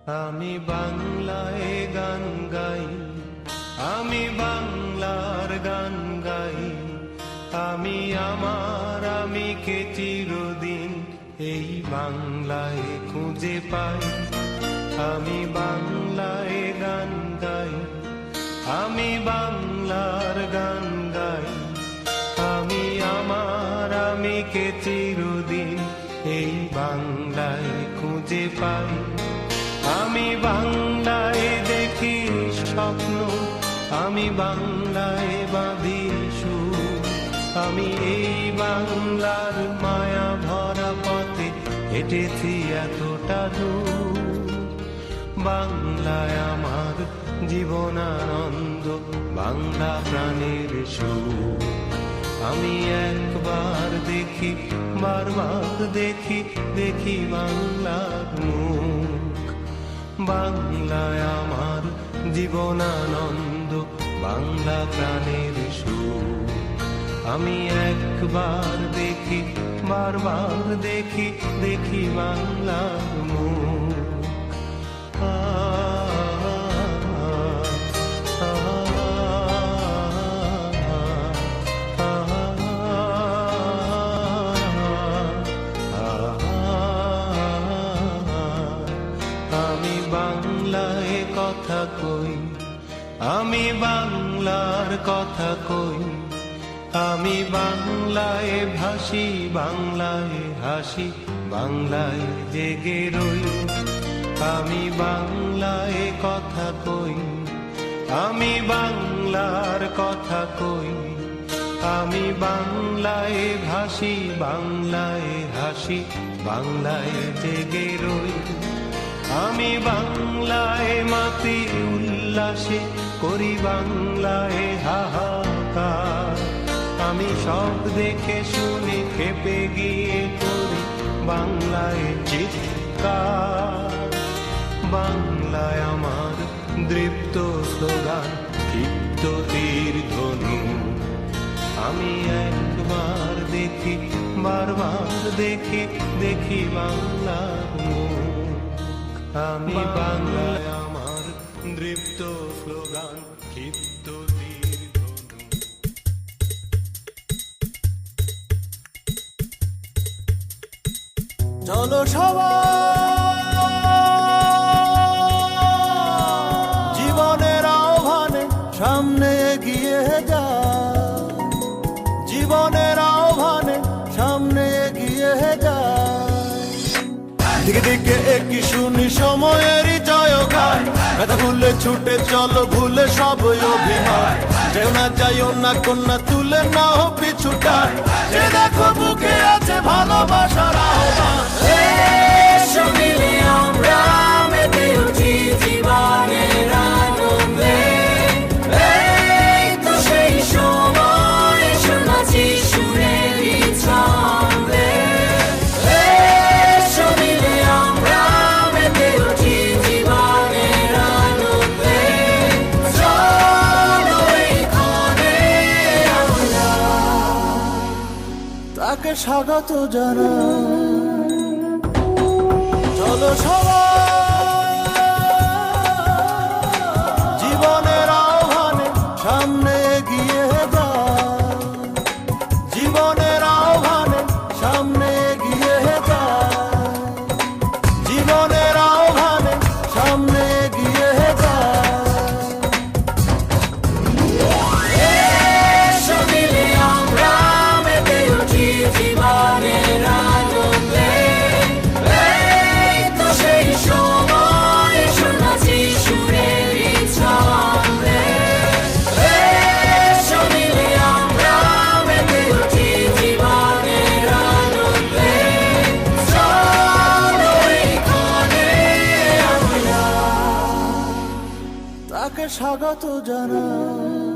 আমি বাংলায় গান গাই, আমি বাংলার গান গাই, আমি আমার আমিকে চিরদিন এই বাংলায় খুঁজে পাই। আমি বাংলায় গান গাই, আমি বাংলার গান গাই, আমি আমার আমিকে চিরদিন এই বাংলায় খুঁজে পাই। আমি বাংলায় দেখি স্বপ্ন, আমি বাংলায় বাঁধি সুর, আমি এই বাংলার মায়া ভরা পথে হেঁটেছি এতটা দূর। বাংলায় আমার জীবনানন্দ, বাংলা প্রাণের সুর। আমি একবার দেখি, বারবার দেখি, দেখি বাংলার মুখ। বাংলায় আমার জীবনানন্দ, বাংলা প্রাণের সুর। আমি একবার দেখি, বারবার দেখি, দেখি বাংলার মুখ। আমি বাংলায় কথা কই, আমি বাংলার কথা কই, আমি বাংলায় ভাসি, বাংলায় হাসি, বাংলায় জেগে রই। আমি বাংলায় কথা কই, আমি বাংলার কথা কই, আমি বাংলায় ভাসি, বাংলায় হাসি, বাংলায় জেগে রই। আমি বাংলায় মাতি উল্লাসে করি, বাংলায় হাহাকার। আমি সব দেখে শুনে খেপে গিয়ে করি বাংলায় চিৎকার। বাংলায় আমার দৃপ্ত স্লোগান, ক্ষিপ্ত তীর ধনু। আমি একবার দেখি, বারবার দেখি, দেখি বাংলার মুখ। আমি বাংলায় আমার দৃপ্ত স্লোগান, ক্ষিপ্ত তীর ধনু। চলো সবাই জীবনের আহ্বানে সামনে এগিয়ে যায়, জীবনের আহ্বানে সামনে এগিয়ে যায়। দিকে দিকে একই শুনি সময়েরই জয়গান, কথা ভুলে ছুটে চলো, ভুলে সব অভিমান। যেও না যাইও না কন্যা, তুলে নাও পিছুটান, যে দেখো বুকে আছে ভালোবাসার আহ্বান। এসো মিলে আমরা মেতে উঠি জীবনের আনন্দে, এই তো সেই সময়, এসো নাচি সুরেরই ছন্দে। এসো মিলে আমরা মেতে উঠি জীবনের আনন্দে, চলো এই ক্ষণে আমরা তাকে স্বাগত জানাই। চলো সবাই জীবনের আহ্বানে সামনে এগিয়ে যায়, জীবনের আহ্বানে সামনে এগিয়ে যায়, জীবনের আহ্বানে সামনে এগিয়ে যায়। এসো মিলে আমরা মেতে উঠি জীবনের আনন্দে, এই তো সেই সময়, এসো নাচি সুরেরই ছন্দে। এসো মিলে আমরা মেতে উঠি জীবনের আনন্দে, চলো এই ক্ষণে আমরা তাকে স্বাগত জানাই।